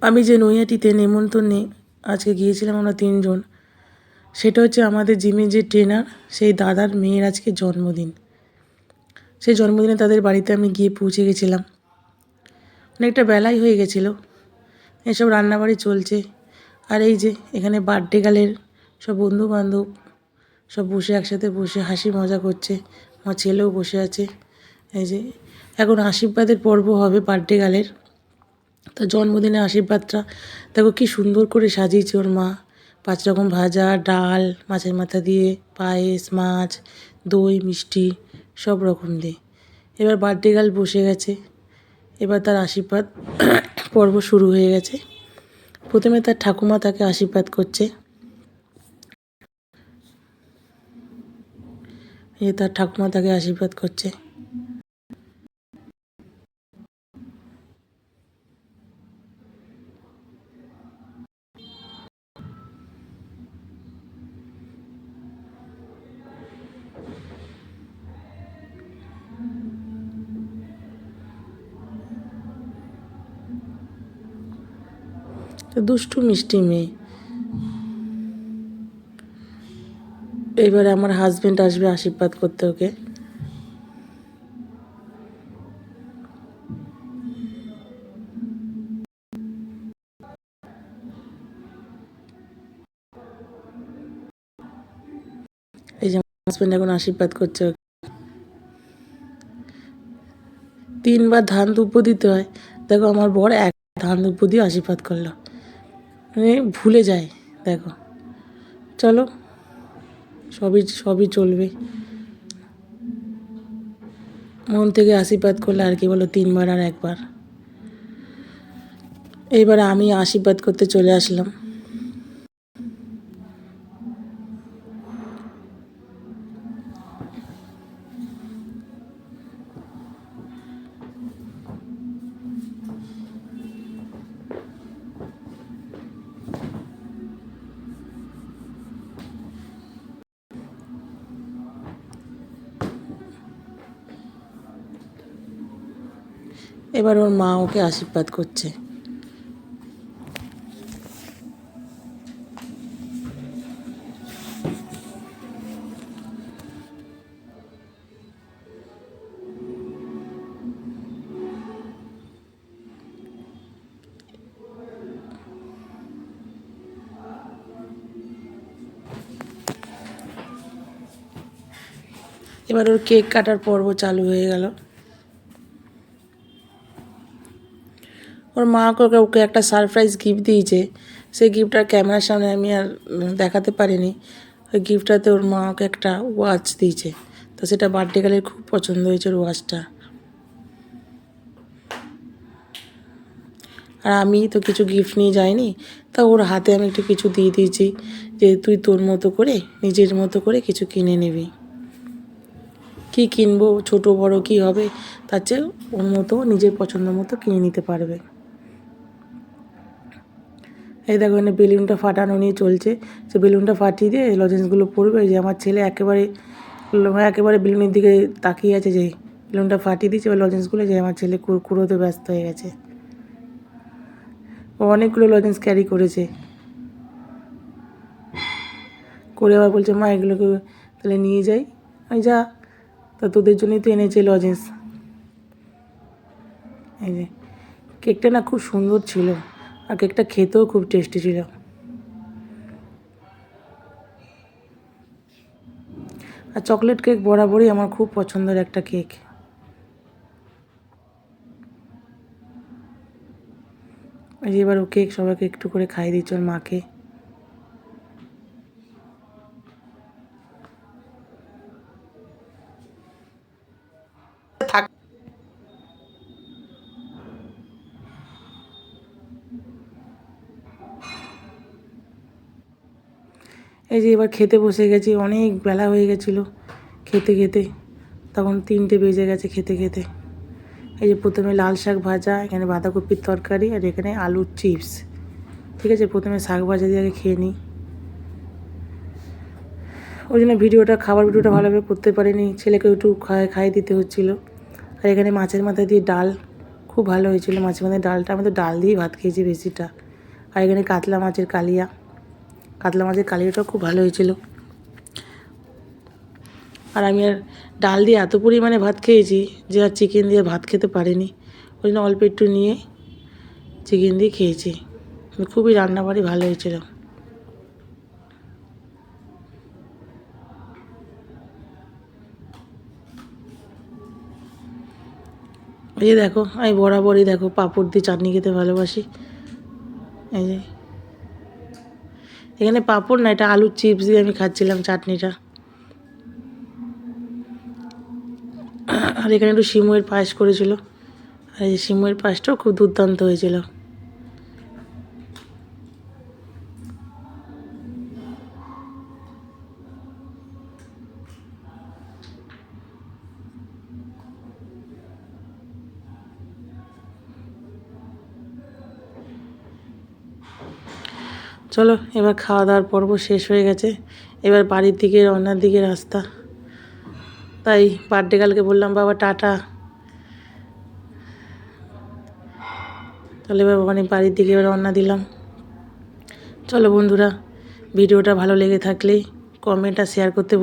আমি যে নৈহাটিতে নেমন্তন্নে আজকে গিয়েছিলাম আমরা 3 জন, সেটা হচ্ছে আমাদের জিমের যে ট্রেনার সেই দাদার মেয়ের আজকে জন্মদিন। সেই জন্মদিনে তাদের বাড়িতে আমি গিয়ে পৌঁছে গেছিলাম। অনেকটা বেলাই হয়ে গেছিলো। এসব রান্নাবাড়ি চলছে। আর এই যে এখানে বার্থডে গার্লের সব বন্ধুবান্ধব সব বসে একসাথে বসে হাসি মজা করছে। আমার ছেলেও বসে আছে। এই যে এখন আশীর্বাদের পর্ব হবে বার্থডে গার্লের। তা জন্মদিনে আশীর্বাদটা দেখো কি সুন্দর করে সাজিয়েছে ওর মা। 5 রকম ভাজা, ডাল, মাছের মাথা দিয়ে, পায়েস, মাছ, দই, মিষ্টি সব রকম দিয়ে। এবার বার্থডে গার্ল বসে গেছে। এবার তার আশীর্বাদ পর্ব শুরু হয়ে গেছে। প্রথমে তার ঠাকুমা তাকে আশীর্বাদ করছে। এই তার ঠাকুমা তাকে আশীর্বাদ করছে। তো দুষ্টু মিষ্টি মেয়ে। এবারে আমার হাজব্যান্ড আসবে আশীর্বাদ করতে ওকে। এই যে আমার হাজব্যান্ড এখন আশীর্বাদ করছে ওকে। 3 বার ধান দুব্বো দিতে হয়। দেখো আমার বর এক ধান দুব্বো দিয়ে আশীর্বাদ করলো। মানে ভুলে যায়। দেখো, চলো সবই সবই চলবে। মন থেকে আশীর্বাদ করলে আর কি বলো, 3 বার আর 1 বার। এইবারে আমি আশীর্বাদ করতে চলে আসলাম। এবার ওর মা ওকে আশীর্বাদ করছে। এবার ওর কেক কাটার পর্ব চালু হয়ে গেল। ওর মা ওকে ওকে একটা সারপ্রাইজ গিফট দিয়েছে। সেই গিফটটা ক্যামেরার সামনে আমি আর দেখাতে পারিনি। ওই গিফটটাতে ওর মা ওকে একটা ওয়াচ দিয়েছে। তো সেটা বার্থডে গার্লের খুব পছন্দ হয়েছে ওর ওয়াচটা। আর আমি তো কিছু গিফট নিয়ে যাইনি, তা ওর হাতে আমি একটু কিছু দিয়ে দিয়েছি যে তুই তোর মতো করে নিজের মতো করে কিছু কিনে নিবি। কী কিনবো, ছোটো বড়ো কী হবে, তার চেয়ে ওর মতো নিজের পছন্দ মতো কিনে নিতে পারবে। এই দেখো এখানে বেলুনটা ফাটানো নিয়ে চলছে। সে বেলুনটা ফাটিয়ে দিয়ে লজেন্সগুলো পড়বে। যে আমার ছেলে একেবারে বেলুনের দিকে তাকিয়ে আছে, যে বেলুনটা ফাটিয়ে দিয়েছে এবার লজেন্সগুলো, যে আমার ছেলে কুড়োতে ব্যস্ত হয়ে গেছে। ও অনেকগুলো লজেন্স ক্যারি করেছে, করে আবার বলছে মা এগুলোকে তাহলে নিয়ে যাই। আমি যা, তা তোদের জন্যই তো এনেছে লজেন্স। এই যে কেকটা না খুব সুন্দর ছিল, আর কেকটা খেতেও খুব টেস্টি ছিল। আর চকলেট কেক বরাবরই আমার খুব পছন্দের একটা কেক। এই যে এবার ও কেক সবাইকে একটু করে খাইয়ে দিচ্ছে ওর মাকে। থাক। এই যে এবার খেতে বসে গেছি, অনেক বেলা হয়ে গেছিলো খেতে খেতে, তখন 3টে বেজে গেছে খেতে খেতে। এই যে প্রথমে লাল শাক ভাজা, এখানে বাঁধাকপির তরকারি, আর এখানে আলুর চিপস। ঠিক আছে, প্রথমে শাক ভাজা দিয়ে আগে খেয়ে নিই। ওই জন্য খাবার ভিডিওটা ভালোভাবে করতে পারিনি, ছেলেকে একটু খাইয়ে দিতে হচ্ছিলো। আর এখানে মাছের মাথা দিয়ে ডাল, খুব ভালো হয়েছিল মাছের মধ্যে ডালটা। আমি তো ডাল দিয়েই ভাত খেয়েছি বেশিটা। আর এখানে কাতলা মাছের কালিয়াটাও খুব ভালো হয়েছিল। আর আমি আর ডাল দিয়ে এত পরিমাণে ভাত খেয়েছি যে আর চিকেন দিয়ে ভাত খেতে পারিনি, ওই জন্য অল্প একটু নিয়ে চিকেন দিয়ে খেয়েছি। খুবই রান্নাবাড়ি ভালো হয়েছিল। এই যে দেখো, আমি বরাবরই দেখো পাঁপড় দিয়ে চাটনি খেতে ভালোবাসি। এই যে এখানে পাঁপড় না, এটা আলুর চিপস দিয়ে আমি খাচ্ছিলাম চাটনিটা। আর এখানে একটু সিমইয়ের পায়েস করেছিল, আর এই সিমইয়ের পায়েসটাও খুব দুর্দান্ত হয়েছিল। চলো এবার খাওয়া দাওয়ার পর্ব শেষ হয়ে গেছে, এবার বাড়ির দিকে রওনার দিকে রাস্তা। তাই বার্থডে কালকে বললাম বাবা টাটা, তাহলে এবার মানে বাড়ির দিকে এবার রওনা দিলাম। চলো বন্ধুরা, ভিডিওটা ভালো লেগে থাকলে কমেন্ট আর শেয়ার করতে